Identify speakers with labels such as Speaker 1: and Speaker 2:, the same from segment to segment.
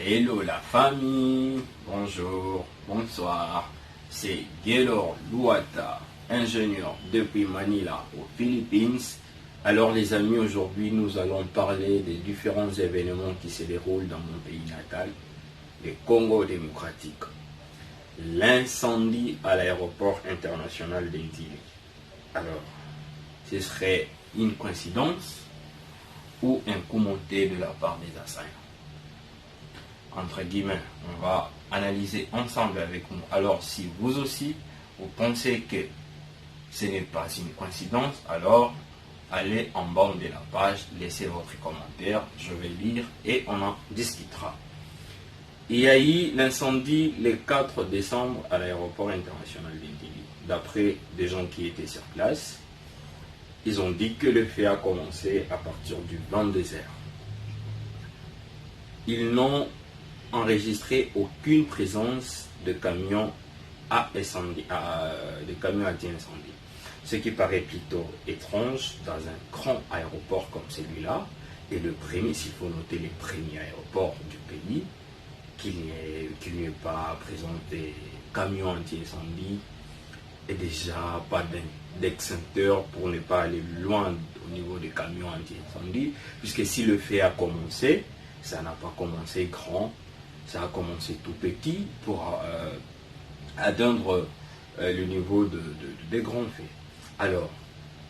Speaker 1: Hello la famille, bonjour, bonsoir, c'est Gaylor Luata, ingénieur depuis Manila aux Philippines. Alors les amis, aujourd'hui nous allons parler des différents événements qui se déroulent dans mon pays natal, le Congo démocratique. L'incendie à l'aéroport international d'Entebbe. Alors, ce serait une coïncidence ou un coup monté de la part des assaillants? Entre guillemets, on va analyser ensemble avec nous. Alors, si vous aussi, vous pensez que ce n'est pas une coïncidence, alors allez en bas de la page, laissez votre commentaire, je vais lire et on en discutera. Il y a eu l'incendie le 4 décembre à l'aéroport international d'Entebbe. D'après des gens qui étaient sur place, ils ont dit que le feu a commencé à partir du 22h. Ils n'ont enregistré aucune présence de camions à incendie, ce qui paraît plutôt étrange dans un grand aéroport comme celui-là, et le premier, s'il faut noter les premiers aéroports du pays, qu'il n'y ait pas présenté camions anti-incendie et déjà pas d'extincteur pour ne pas aller loin au niveau des camions anti-incendie, puisque si le feu a commencé, ça n'a pas commencé grand, ça a commencé tout petit pour atteindre le niveau des grands feux. Alors,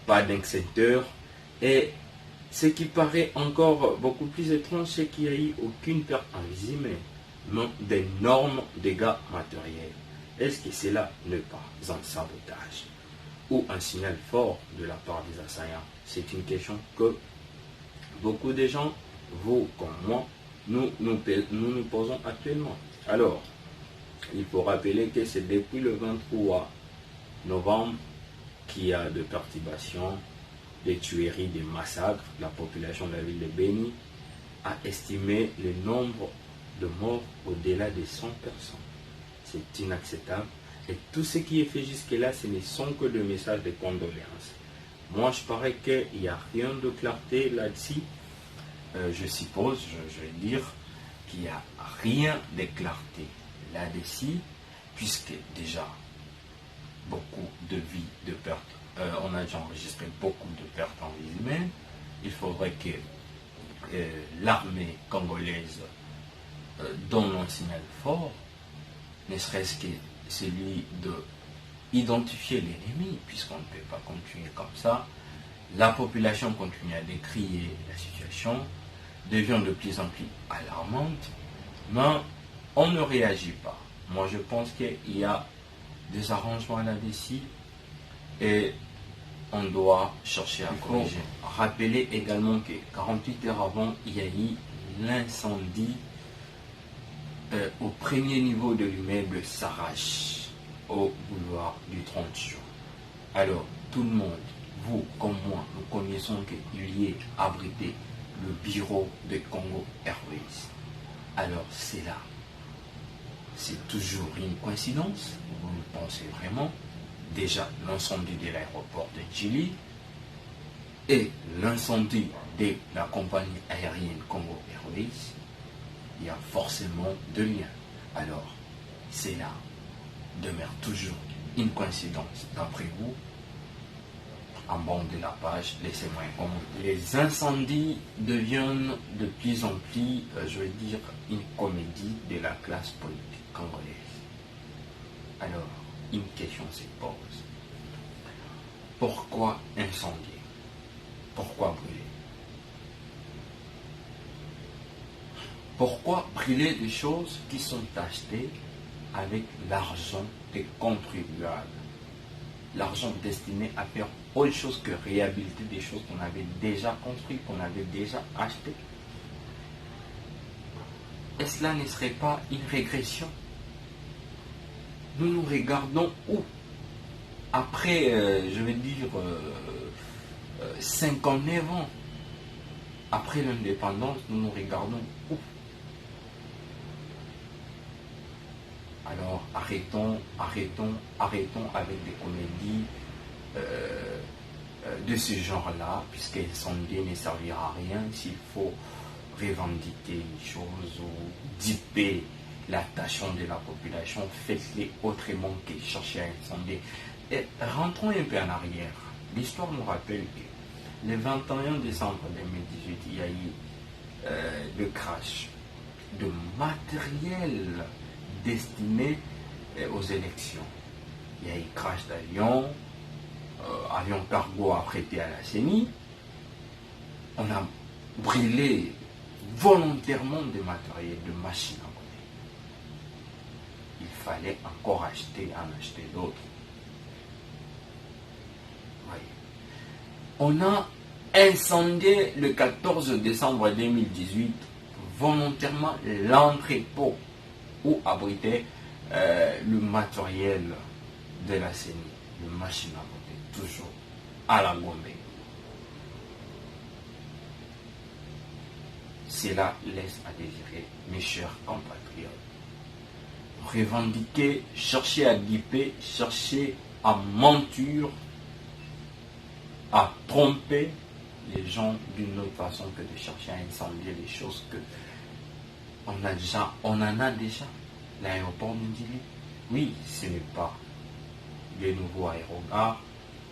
Speaker 1: pas d'extincteur, et ce qui paraît encore beaucoup plus étrange, c'est qu'il n'y a eu aucune perte en vie humaine, mais d'énormes dégâts matériels. Est-ce que cela n'est pas un sabotage ou un signal fort de la part des assaillants? C'est une question que beaucoup de gens, vous comme moi, nous posons actuellement. Alors, il faut rappeler que c'est depuis le 23 novembre qu'il y a de perturbations, des tueries, des massacres. La population de la ville de Beni a estimé le nombre de morts au-delà de 100 personnes. C'est inacceptable. Et tout ce qui est fait jusque-là, ce ne sont que des messages de condoléances. Moi, je parais qu'il n'y a rien de clarté là-dessus. Je suppose, je vais dire, qu'il n'y a rien de clarté là-dessus, puisque déjà, beaucoup de vies, de pertes, on a déjà enregistré beaucoup de pertes en vie humaine. Il faudrait que l'armée congolaise donne un signal fort, ne serait-ce que celui d'identifier l'ennemi, puisqu'on ne peut pas continuer comme ça. La population continue à décrier la situation, devient de plus en plus alarmante, mais on ne réagit pas. Moi, je pense qu'il y a des arrangements là-dessus et on doit chercher à corriger. Rappelez également que 48 heures avant, il y a eu l'incendie au premier niveau de l'immeuble Sarrache, au boulevard du 30 juin. Alors, tout le monde, vous comme moi, nous connaissons qu'il y ait abrité le bureau de Congo Airways. Alors, c'est là. C'est toujours une coïncidence, vous le pensez vraiment? Déjà, l'incendie de l'aéroport de Djili et l'incendie de la compagnie aérienne Congo Airways, il y a forcément deux liens. Alors, c'est là, demeure toujours une coïncidence. D'après vous, en bas de la page, laissez-moi un commentaire. Les incendies deviennent de plus en plus, je veux dire, une comédie de la classe politique congolaise. Alors, une question se pose. Pourquoi incendier? Pourquoi brûler? Pourquoi brûler des choses qui sont achetées avec l'argent des contribuables? L'argent destiné à faire autre chose que réhabiliter des choses qu'on avait déjà construites, qu'on avait déjà achetées. Et cela ne serait pas une régression? Nous nous regardons où? Après, je vais dire, 59 ans, après l'indépendance, nous nous regardons où? Alors, arrêtons avec des comédies de ce genre-là, puisque l'incendie ne servira à rien. S'il faut revendiquer une chose ou diper l'attention de la population, faites-les autrement que chercher à incendier. Et rentrons un peu en arrière. L'histoire nous rappelle que le 21 décembre 2018, il y a eu le crash de matériel destiné aux élections. Il y a eu crash d'avion, avion cargo affrété à la CENI. On a brûlé volontairement des matériels, de machines à voter. Il fallait encore en acheter d'autres. On a incendié le 14 décembre 2018 volontairement l'entrepôt où abritait le matériel de la CENI, le machine à voter, toujours à la Gombe. Cela laisse à désirer, mes chers compatriotes. Revendiquer, chercher à guiper, chercher à mentir, à tromper les gens d'une autre façon que de chercher à incendier les choses que on en a déjà. L'aéroport nous dit, oui, ce n'est pas le nouveau aérogare,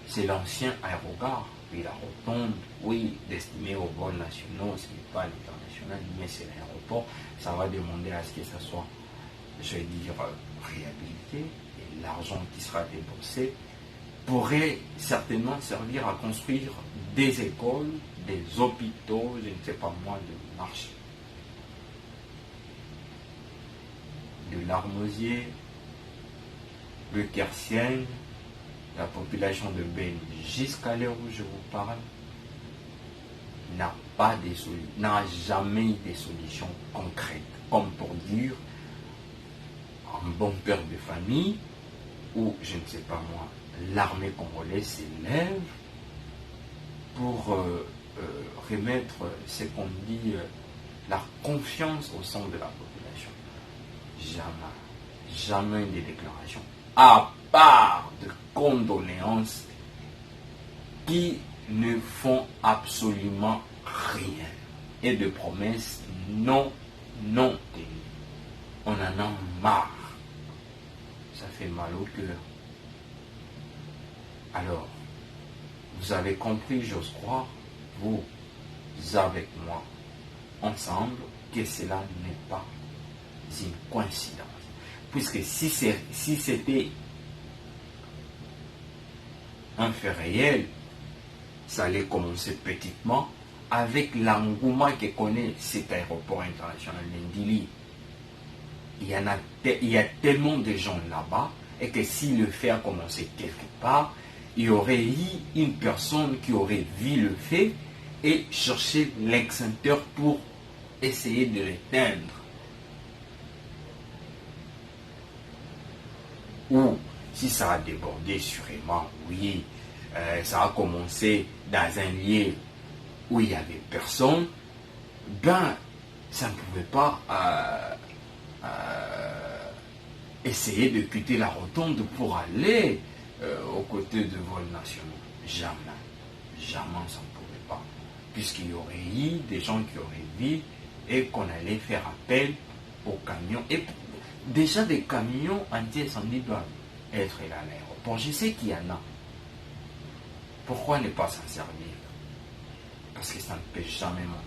Speaker 1: c'est l'ancien aérogare, oui, la rotonde, oui, destiné aux vols nationaux, ce n'est pas l'international, mais c'est l'aéroport. Ça va demander à ce que ça soit, je vais dire, réhabilité, et l'argent qui sera déboursé pourrait certainement servir à construire des écoles, des hôpitaux, je ne sais pas moi, de marché. De l'Armosier, le Kersien, la population de Ben, jusqu'à l'heure où je vous parle, n'a jamais eu des solutions concrètes, comme pour dire un bon père de famille, ou je ne sais pas moi, l'armée congolaise s'élève pour remettre ce qu'on dit la confiance au sein de la population. Jamais des déclarations, à part de condoléances qui ne font absolument rien et de promesses non tenues. On en a marre. Ça fait mal au cœur. Alors, vous avez compris, j'ose croire, vous avec moi, ensemble, que cela n'est pas une coïncidence. Puisque si c'était un fait réel, ça allait commencer petitement avec l'engouement que connaît cet aéroport international d'Indili. Il y a tellement de gens là-bas, et que si le fait a commencé quelque part, il y aurait eu une personne qui aurait vu le fait et cherché l'extincteur pour essayer de l'éteindre. Ou si ça a débordé sûrement, oui, ça a commencé dans un lieu où il n'y avait personne, ben ça ne pouvait pas essayer de quitter la rotonde pour aller aux côtés de vols nationaux. Jamais ça ne pouvait pas. Puisqu'il y aurait eu des gens qui auraient vu et qu'on allait faire appel aux camions. Et déjà des camions anti-incendie doivent être là à l'aéroport. Je sais qu'il y en a. Pourquoi ne pas s'en servir? Parce que ça ne peut jamais monter.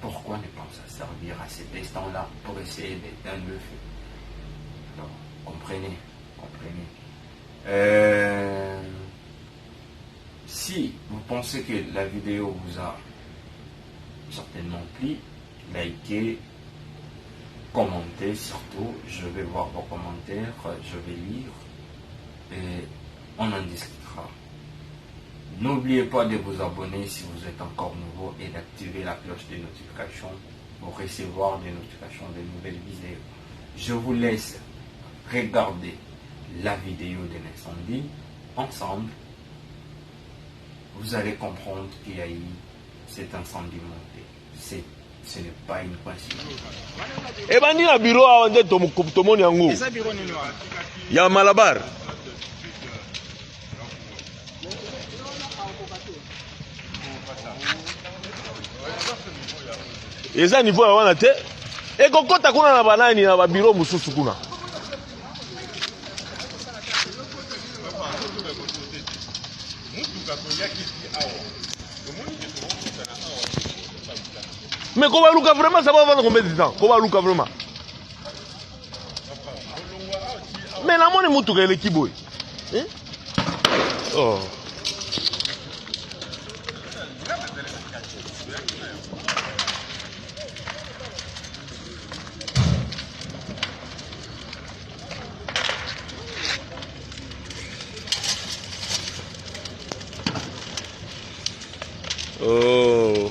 Speaker 1: Pourquoi ne pas s'en servir à cet instant-là pour essayer d'éteindre le feu? Alors, comprenez. Si vous pensez que la vidéo vous a certainement plu, likez, commentez surtout. Je vais voir vos commentaires, je vais lire et on en discutera. N'oubliez pas de vous abonner si vous êtes encore nouveau et d'activer la cloche de notification pour recevoir des notifications de nouvelles vidéos. Je vous laisse regarder la vidéo de l'incendie ensemble. Vous allez comprendre qu'il y a eu cet incendie monté. Ce n'est pas une coïncidence.
Speaker 2: Eh ben, il y a un bureau à Tomoni. Il y a un Malabar. eza niveau ya wana te ekokota kuna na banani na babiro mosusu kuna. Mais comment Luka vraiment ça va vendre combien de temps? Comment Luka vraiment? Mais la monnaie mutuka ile kiboy. Hein? Oh. Oh.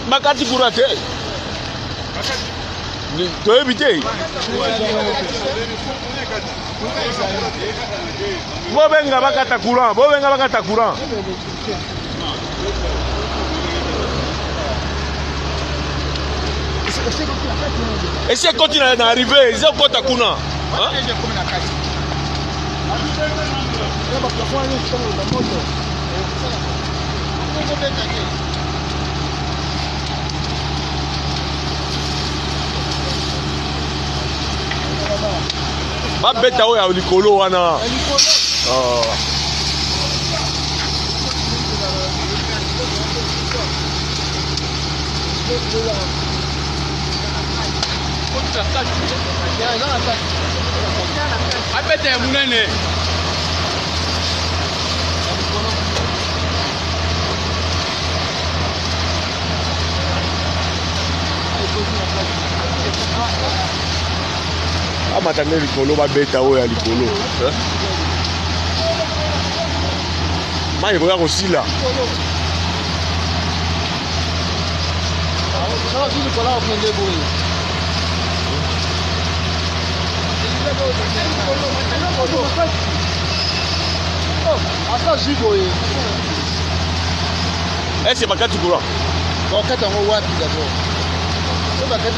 Speaker 2: Makati kurate. To éviter. Bobenga bakata courant. Et c'est continue à arriver, ils ont kota kuna. Babeta oya likolo wana. Oh. Abeta munene. Amatanga likolo babeta oya likolo. Mai koya kosila. Eh, c'est bakati courant.
Speaker 3: Bakati en wapi d'abord. C'est bakati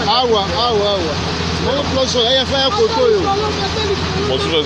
Speaker 3: awa. Mon ploso ya fa ya koto yo.
Speaker 2: Bonjour,